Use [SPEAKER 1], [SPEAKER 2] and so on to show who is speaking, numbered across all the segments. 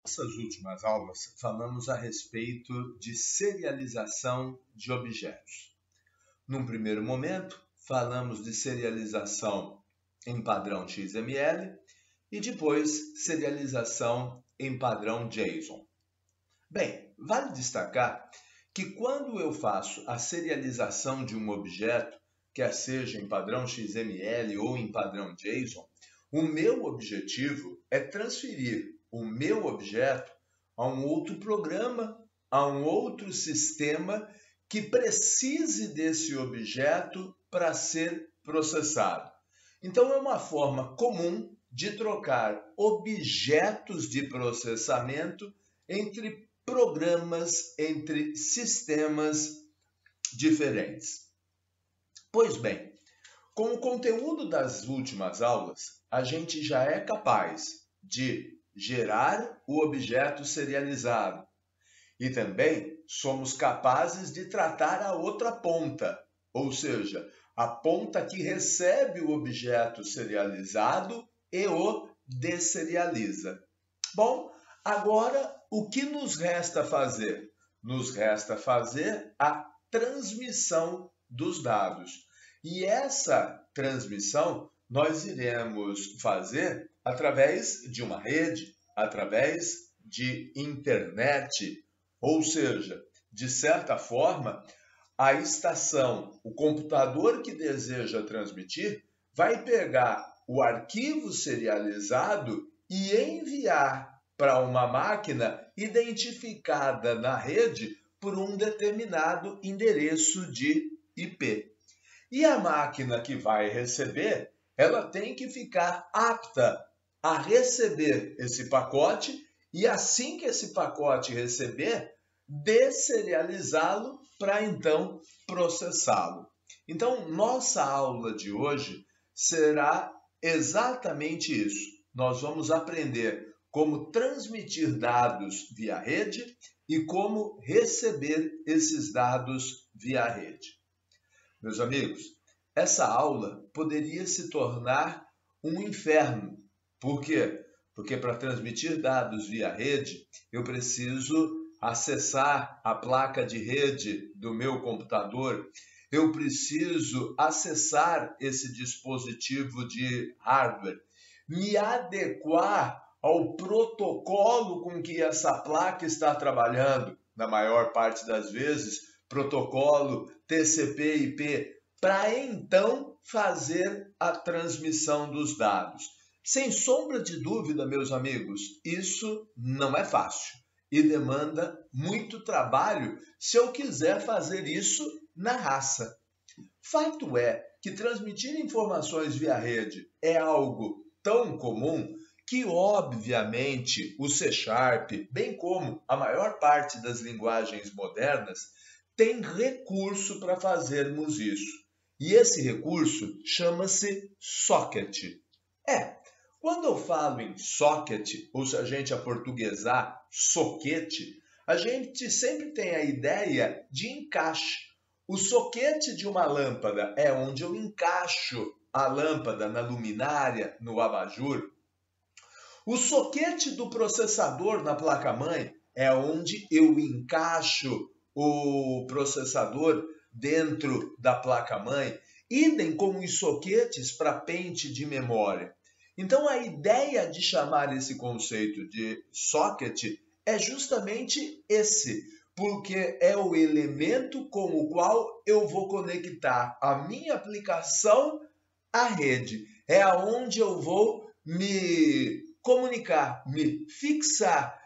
[SPEAKER 1] Nessas últimas aulas, falamos a respeito de serialização de objetos. Num primeiro momento, falamos de serialização em padrão XML e depois serialização em padrão JSON. Bem, vale destacar que quando eu faço a serialização de um objeto, quer seja em padrão XML ou em padrão JSON, o meu objetivo é transferir o meu objeto a um outro programa, a um outro sistema que precise desse objeto para ser processado. Então, é uma forma comum de trocar objetos de processamento entre programas, entre sistemas diferentes. Pois bem, com o conteúdo das últimas aulas, a gente já é capaz de gerar o objeto serializado e também somos capazes de tratar a outra ponta, ou seja, a ponta que recebe o objeto serializado e o desserializa. Bom, agora o que nos resta fazer? Nos resta fazer a transmissão dos dados. E essa transmissão nós iremos fazer através de uma rede, através de internet, ou seja, de certa forma, a estação, o computador que deseja transmitir, vai pegar o arquivo serializado e enviar para uma máquina identificada na rede por um determinado endereço de IP. E a máquina que vai receber, ela tem que ficar apta a receber esse pacote e assim que esse pacote receber, desserializá-lo para então processá-lo. Então, nossa aula de hoje será exatamente isso. Nós vamos aprender como transmitir dados via rede e como receber esses dados via rede. Meus amigos, essa aula poderia se tornar um inferno. Por quê? Porque para transmitir dados via rede, eu preciso acessar a placa de rede do meu computador, eu preciso acessar esse dispositivo de hardware, me adequar ao protocolo com que essa placa está trabalhando, na maior parte das vezes, protocolo TCP/IP, para então fazer a transmissão dos dados. Sem sombra de dúvida, meus amigos, isso não é fácil e demanda muito trabalho se eu quiser fazer isso na raça. Fato é que transmitir informações via rede é algo tão comum que, obviamente, o C#, bem como a maior parte das linguagens modernas, tem recurso para fazermos isso. E esse recurso chama-se socket. Quando eu falo em socket, ou se a gente aportuguesar soquete, a gente sempre tem a ideia de encaixe. O soquete de uma lâmpada é onde eu encaixo a lâmpada na luminária, no abajur. O soquete do processador na placa-mãe é onde eu encaixo o processador dentro da placa-mãe. Idem com os soquetes para pente de memória. Então, a ideia de chamar esse conceito de socket é justamente esse, porque é o elemento com o qual eu vou conectar a minha aplicação à rede. É aonde eu vou me comunicar, me fixar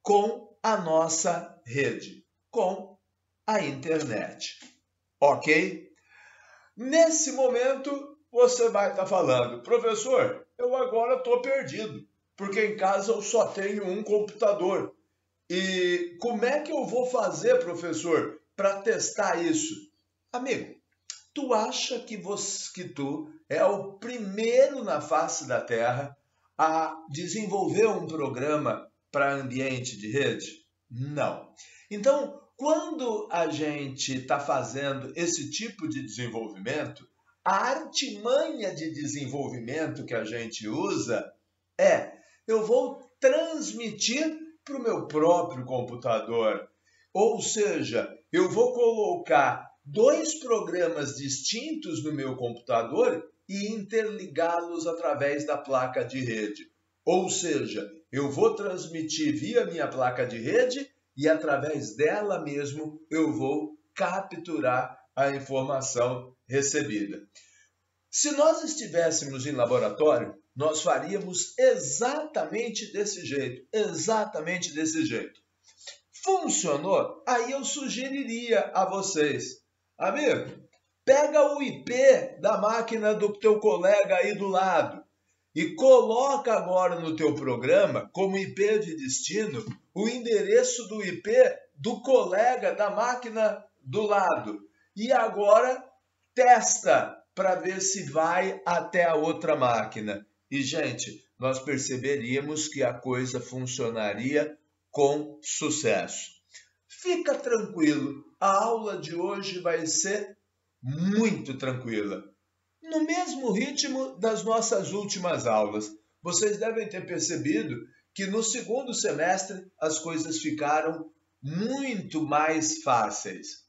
[SPEAKER 1] com a nossa rede, com a internet. Ok? Nesse momento, você vai estar falando, professor, eu agora estou perdido, porque em casa eu só tenho um computador. E como é que eu vou fazer, professor, para testar isso? Amigo, tu acha que tu é o primeiro na face da Terra a desenvolver um programa para ambiente de rede? Não. Então, quando a gente está fazendo esse tipo de desenvolvimento, a artimanha de desenvolvimento que a gente usa é: eu vou transmitir para o meu próprio computador. Ou seja, eu vou colocar dois programas distintos no meu computador e interligá-los através da placa de rede. Ou seja, eu vou transmitir via minha placa de rede e através dela mesmo eu vou capturar a informação recebida. Se nós estivéssemos em laboratório, nós faríamos exatamente desse jeito, Funcionou? Aí eu sugeriria a vocês, amigo, pega o IP da máquina do teu colega aí do lado e coloca agora no teu programa, como IP de destino, o endereço do IP do colega da máquina do lado. E agora testa para ver se vai até a outra máquina. E, gente, nós perceberíamos que a coisa funcionaria com sucesso. Fica tranquilo, a aula de hoje vai ser muito tranquila. No mesmo ritmo das nossas últimas aulas. Vocês devem ter percebido que no segundo semestre as coisas ficaram muito mais fáceis.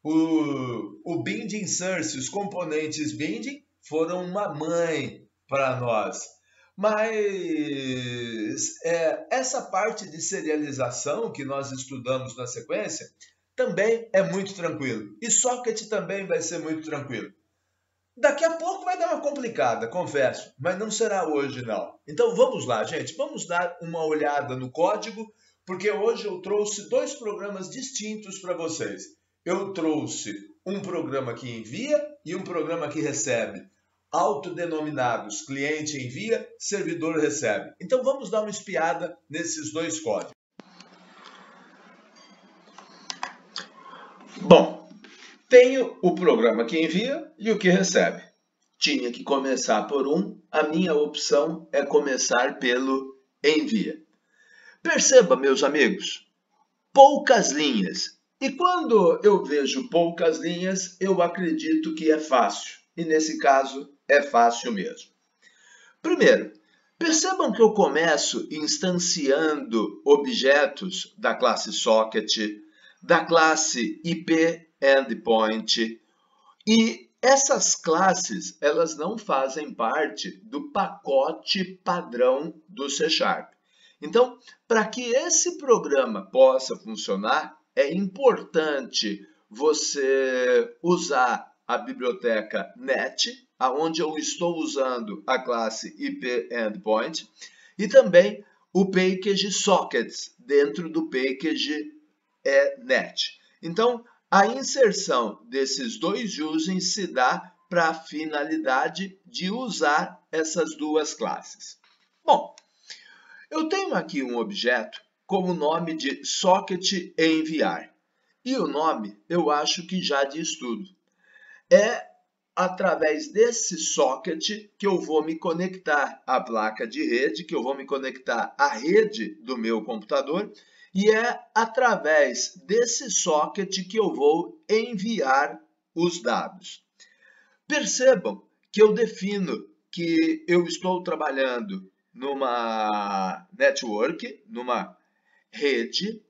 [SPEAKER 1] O binding search, os componentes binding foram uma mãe para nós. Mas essa parte de serialização que nós estudamos na sequência também é muito tranquilo. E socket também vai ser muito tranquilo. Daqui a pouco vai dar uma complicada, confesso, mas não será hoje não. Então vamos lá, gente, vamos dar uma olhada no código, porque hoje eu trouxe dois programas distintos para vocês. Eu trouxe um programa que envia e um programa que recebe. Autodenominados, cliente envia, servidor recebe. Então vamos dar uma espiada nesses dois códigos. Bom, tenho o programa que envia e o que recebe. Tinha que começar por um, a minha opção é começar pelo envia. Perceba, meus amigos, poucas linhas. E quando eu vejo poucas linhas, eu acredito que é fácil. E nesse caso, é fácil mesmo. Primeiro, percebam que eu começo instanciando objetos da classe socket, da classe IP endpoint, e essas classes, elas não fazem parte do pacote padrão do C#. Então, para que esse programa possa funcionar, é importante você usar a biblioteca net, onde eu estou usando a classe IP endpoint, e também o package sockets dentro do package net. Então, a inserção desses dois users se dá para a finalidade de usar essas duas classes. Bom, eu tenho aqui um objeto com o nome de socket enviar. E o nome eu acho que já diz tudo. É através desse socket que eu vou me conectar à placa de rede, que eu vou me conectar à rede do meu computador, e é através desse socket que eu vou enviar os dados. Percebam que eu defino que eu estou trabalhando numa network, numa rede.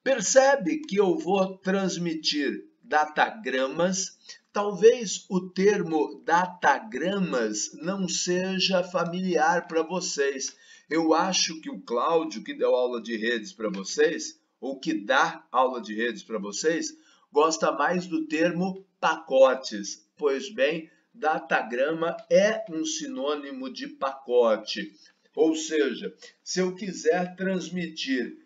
[SPEAKER 1] Percebe que eu vou transmitir datagramas. Talvez o termo datagramas não seja familiar para vocês. Eu acho que o Cláudio, que deu aula de redes para vocês, ou que dá aula de redes para vocês, gosta mais do termo pacotes. Pois bem, datagrama é um sinônimo de pacote. Ou seja, se eu quiser transmitir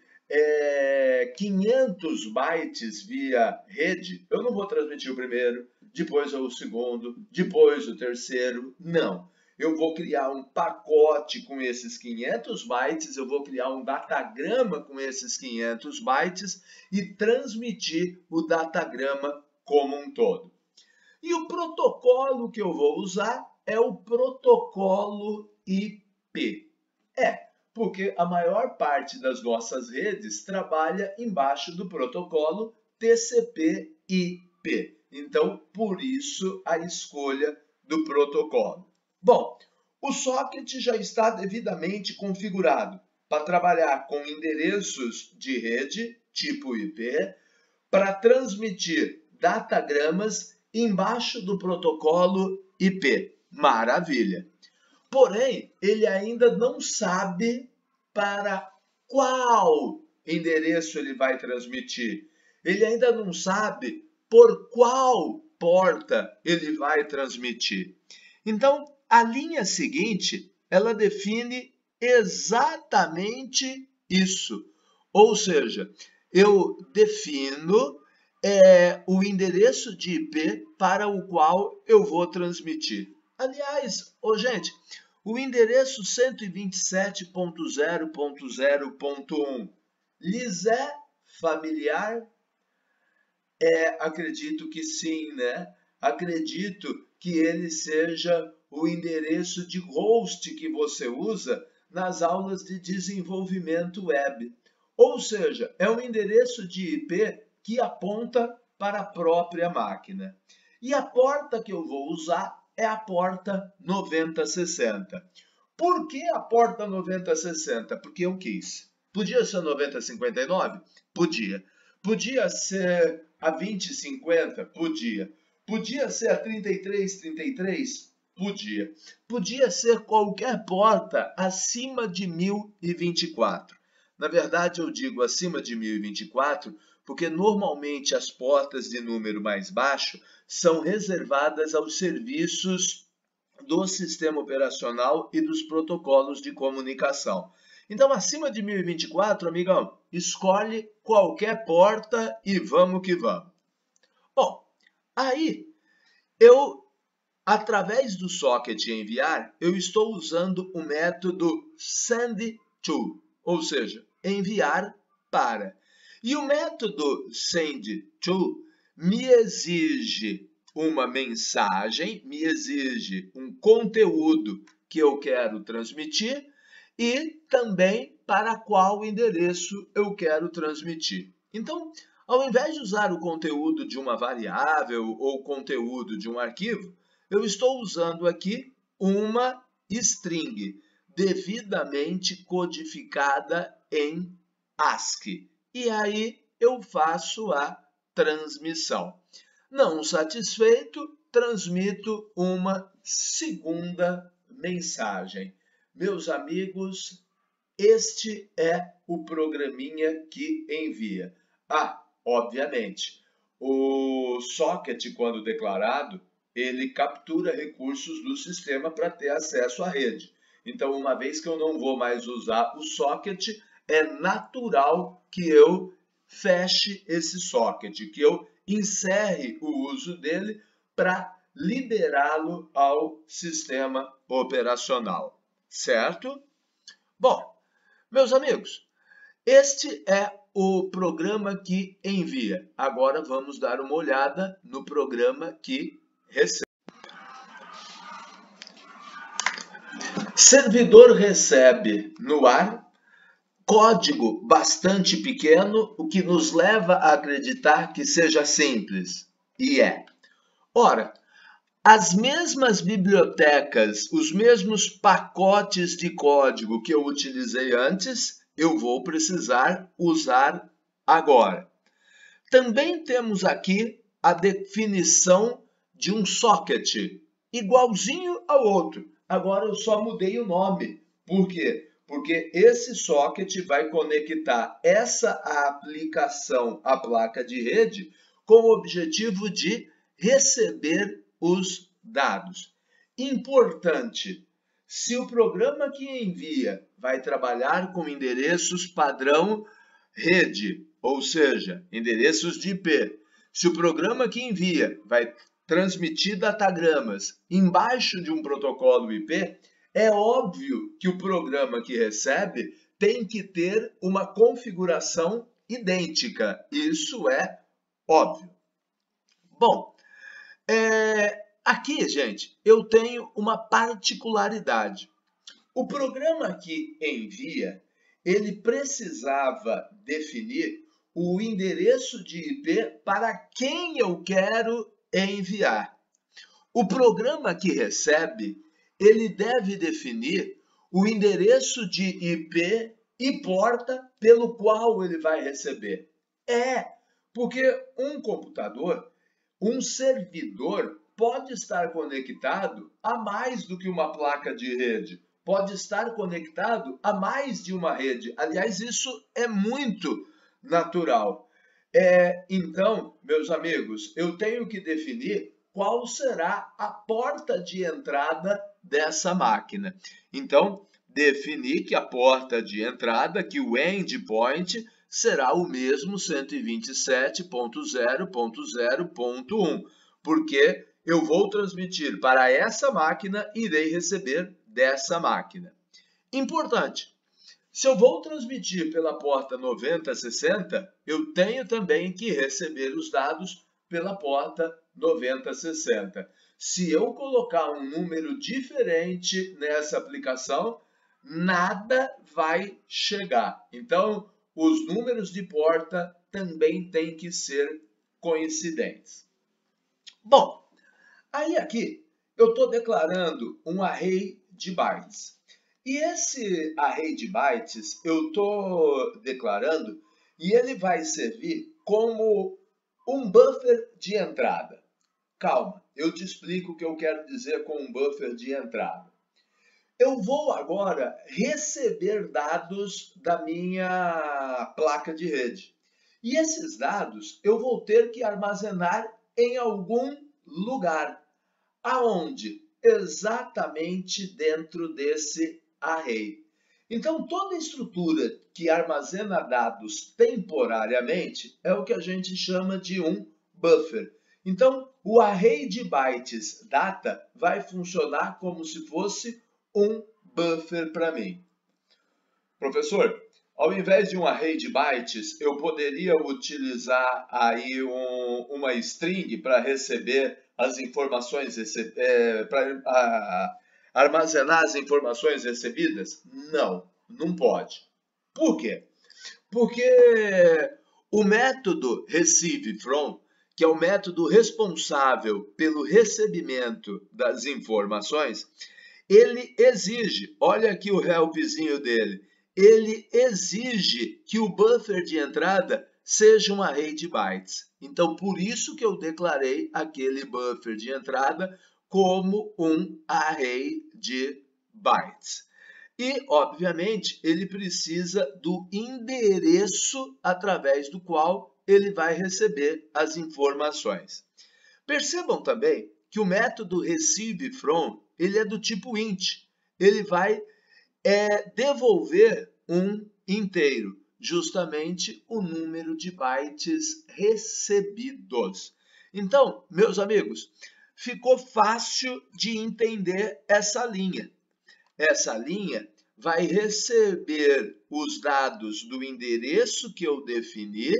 [SPEAKER 1] 500 bytes via rede, eu não vou transmitir o primeiro, depois o segundo, depois o terceiro, não. Eu vou criar um pacote com esses 500 bytes, eu vou criar um datagrama com esses 500 bytes e transmitir o datagrama como um todo. E o protocolo que eu vou usar é o protocolo IP. Porque a maior parte das nossas redes trabalha embaixo do protocolo TCP/IP. Então, por isso a escolha do protocolo. Bom, o socket já está devidamente configurado. para trabalhar com endereços de rede, tipo IP, para transmitir datagramas embaixo do protocolo IP. Maravilha! Porém, ele ainda não sabe para qual endereço ele vai transmitir. Ele ainda não sabe por qual porta ele vai transmitir. Então, a linha seguinte, ela define exatamente isso. Ou seja, eu defino o endereço de IP para o qual eu vou transmitir. Aliás, gente, o endereço 127.0.0.1 lhes é familiar? Acredito que sim, né? Acredito que ele seja o endereço de host que você usa nas aulas de desenvolvimento web. Ou seja, é um endereço de IP que aponta para a própria máquina. E a porta que eu vou usar é a porta 9060. Por que a porta 9060? Porque eu quis. Podia ser 9059? Podia. Podia ser a 2050? Podia. Podia ser a 3333? Podia. Podia ser qualquer porta acima de 1024. Na verdade, eu digo acima de 1024 porque normalmente as portas de número mais baixo são reservadas aos serviços do sistema operacional e dos protocolos de comunicação. Então, acima de 1024, amigão, escolhe qualquer porta e vamos que vamos. Bom, aí através do socket enviar, eu estou usando o método send to, ou seja, enviar para. E o método send to me exige uma mensagem, me exige um conteúdo que eu quero transmitir e também para qual endereço eu quero transmitir. Então, ao invés de usar o conteúdo de uma variável ou conteúdo de um arquivo, eu estou usando aqui uma string devidamente codificada em ASCII. E aí eu faço a transmissão. Não satisfeito, transmito uma segunda mensagem. Meus amigos, este é o programinha que envia. Obviamente, o socket, quando declarado, ele captura recursos do sistema para ter acesso à rede. Então, uma vez que eu não vou mais usar o socket, é natural que eu feche esse socket, que eu encerre o uso dele para liberá-lo ao sistema operacional, certo? Bom, meus amigos, este é o programa que envia. Agora vamos dar uma olhada no programa que recebe. Servidor recebe no ar código bastante pequeno, o que nos leva a acreditar que seja simples. E é. Ora, as mesmas bibliotecas, os mesmos pacotes de código que eu utilizei antes, eu vou precisar usar agora. Também temos aqui a definição de um socket, igualzinho ao outro. Agora eu só mudei o nome. Por quê? Porque esse socket vai conectar essa aplicação à placa de rede com o objetivo de receber os dados. Importante, se o programa que envia vai trabalhar com endereços padrão rede, ou seja, endereços de IP, se o programa que envia vai transmitir datagramas embaixo de um protocolo IP, é óbvio que o programa que recebe tem que ter uma configuração idêntica. Isso é óbvio. Bom, aqui, gente, eu tenho uma particularidade. O programa que envia, ele precisava definir o endereço de IP para quem eu quero enviar. O programa que recebe, ele deve definir o endereço de IP e porta pelo qual ele vai receber. Porque um computador, um servidor, pode estar conectado a mais do que uma placa de rede, pode estar conectado a mais de uma rede. Aliás, isso é muito natural. Então, meus amigos, eu tenho que definir qual será a porta de entrada dessa máquina. Então, definir que a porta de entrada, que o endpoint, será o mesmo 127.0.0.1, porque eu vou transmitir para essa máquina e irei receber dessa máquina. Importante, se eu vou transmitir pela porta 9060, eu tenho também que receber os dados pela porta 9060. Se eu colocar um número diferente nessa aplicação, nada vai chegar. Então, os números de porta também têm que ser coincidentes. Bom, aí aqui eu estou declarando um array de bytes. E esse array de bytes eu estou declarando e ele vai servir como um buffer de entrada. Calma, eu te explico o que eu quero dizer com um buffer de entrada. Eu vou agora receber dados da minha placa de rede. E esses dados eu vou ter que armazenar em algum lugar. Aonde? Exatamente dentro desse array. Então, toda estrutura que armazena dados temporariamente é o que a gente chama de um buffer. Então, o array de bytes data vai funcionar como se fosse um buffer para mim. Professor, ao invés de um array de bytes, eu poderia utilizar aí uma string para receber as informações, para armazenar as informações recebidas? Não, não pode. Por quê? Porque o método receive_from, que é o método responsável pelo recebimento das informações, ele exige, olha aqui o helpzinho dele, ele exige que o buffer de entrada seja um array de bytes. Então, por isso que eu declarei aquele buffer de entrada como um array de bytes. E, obviamente, ele precisa do endereço através do qual ele vai receber as informações. Percebam também que o método receive_from ele é do tipo int. Ele vai devolver um inteiro, justamente o número de bytes recebidos. Então, meus amigos, ficou fácil de entender essa linha. Essa linha vai receber os dados do endereço que eu defini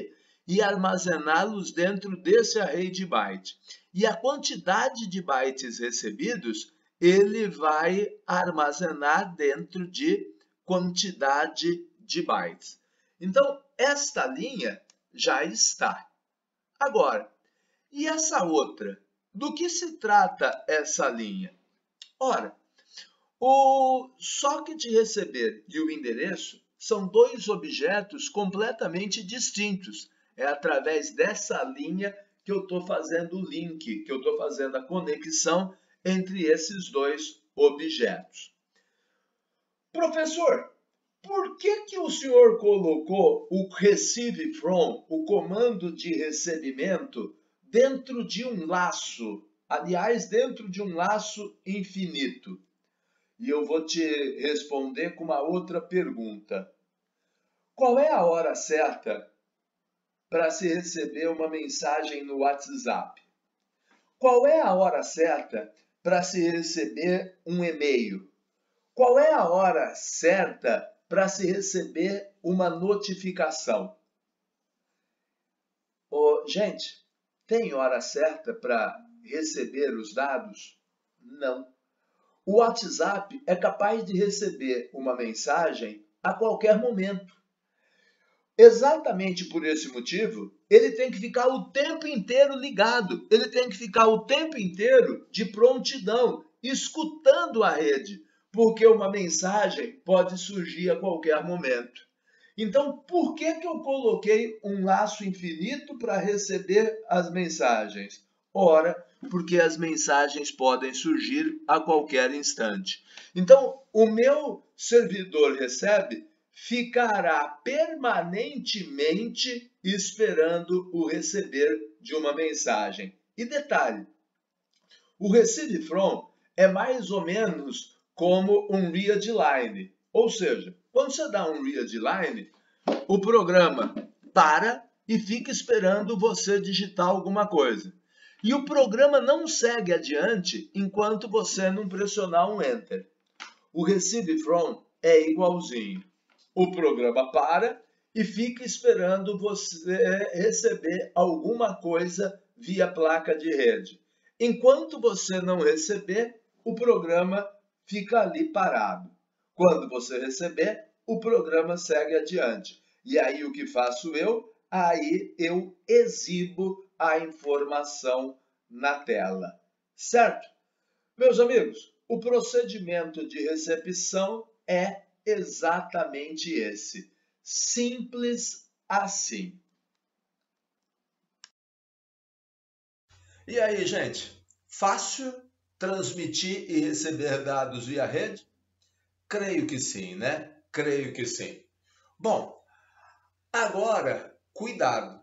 [SPEAKER 1] e armazená-los dentro desse array de bytes. E a quantidade de bytes recebidos, ele vai armazenar dentro de quantidade de bytes. Então, esta linha já está. Agora, e essa outra? Do que se trata essa linha? Ora, o socket receber e o endereço são dois objetos completamente distintos. É através dessa linha que eu estou fazendo o link, que eu estou fazendo a conexão entre esses dois objetos. Professor, por que o senhor colocou o receive_from, o comando de recebimento, dentro de um laço? Aliás, dentro de um laço infinito. E eu vou te responder com uma outra pergunta. Qual é a hora certa para se receber uma mensagem no WhatsApp? Qual é a hora certa para se receber um e-mail? Qual é a hora certa para se receber uma notificação? Gente, tem hora certa para receber os dados? Não. O WhatsApp é capaz de receber uma mensagem a qualquer momento. Exatamente por esse motivo, ele tem que ficar o tempo inteiro ligado, ele tem que ficar o tempo inteiro de prontidão, escutando a rede, porque uma mensagem pode surgir a qualquer momento. Então, por que que eu coloquei um laço infinito para receber as mensagens? Ora, porque as mensagens podem surgir a qualquer instante. Então, o meu servidor recebe ficará permanentemente esperando o receber de uma mensagem. E detalhe, o receive from é mais ou menos como um read line. Ou seja, quando você dá um read line, o programa para e fica esperando você digitar alguma coisa. E o programa não segue adiante enquanto você não pressionar um enter. O receive from é igualzinho. O programa para e fica esperando você receber alguma coisa via placa de rede. Enquanto você não receber, o programa fica ali parado. Quando você receber, o programa segue adiante. E aí o que faço eu? Aí eu exibo a informação na tela. Certo? Meus amigos, o procedimento de recepção é exatamente esse. Simples assim. E aí, gente? Fácil transmitir e receber dados via rede? Creio que sim, né? Creio que sim. Bom, agora, cuidado.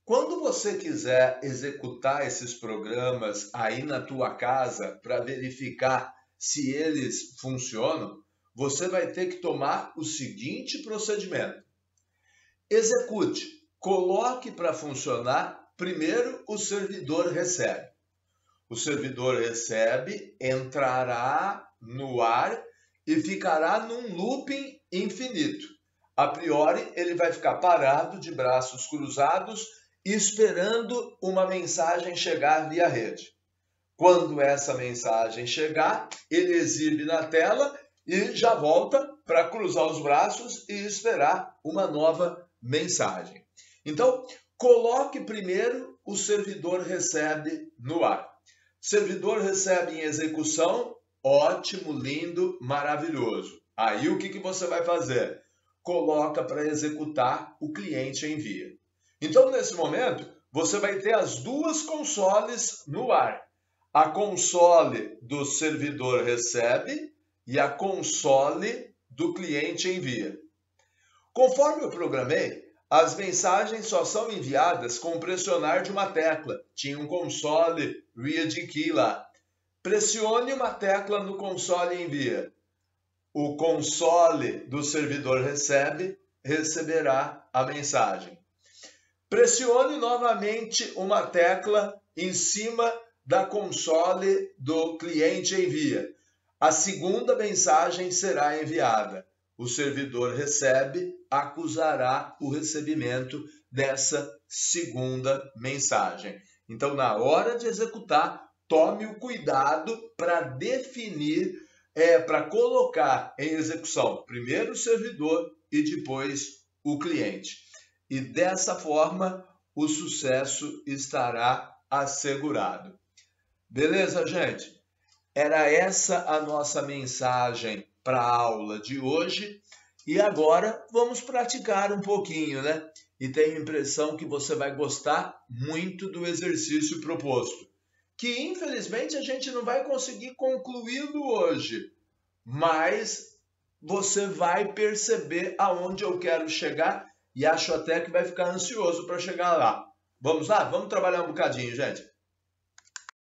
[SPEAKER 1] Quando você quiser executar esses programas aí na tua casa para verificar se eles funcionam, você vai ter que tomar o seguinte procedimento. Execute, coloque para funcionar primeiro o servidor recebe. O servidor recebe, entrará no ar e ficará num looping infinito. A priori, ele vai ficar parado de braços cruzados, esperando uma mensagem chegar via rede. Quando essa mensagem chegar, ele exibe na tela e já volta para cruzar os braços e esperar uma nova mensagem. Então, coloque primeiro o servidor recebe no ar. Servidor recebe em execução, ótimo, lindo, maravilhoso. Aí o que você vai fazer? Coloca para executar o cliente envia. Então, nesse momento, você vai ter as duas consoles no ar. A console do servidor recebe e a console do cliente envia. Conforme eu programei, as mensagens só são enviadas com pressionar de uma tecla. Tinha um console read key lá. Pressione uma tecla no console e envia. O console do servidor recebe, receberá a mensagem. Pressione novamente uma tecla em cima da console do cliente envia. A segunda mensagem será enviada. O servidor recebe, acusará o recebimento dessa segunda mensagem. Então, na hora de executar, tome o cuidado para definir, para colocar em execução primeiro o servidor e depois o cliente. E dessa forma, o sucesso estará assegurado. Beleza, gente? Era essa a nossa mensagem para a aula de hoje. E agora vamos praticar um pouquinho, né? E tenho a impressão que você vai gostar muito do exercício proposto, que infelizmente a gente não vai conseguir concluí-lo hoje, mas você vai perceber aonde eu quero chegar e acho até que vai ficar ansioso para chegar lá. Vamos lá? Vamos trabalhar um bocadinho, gente.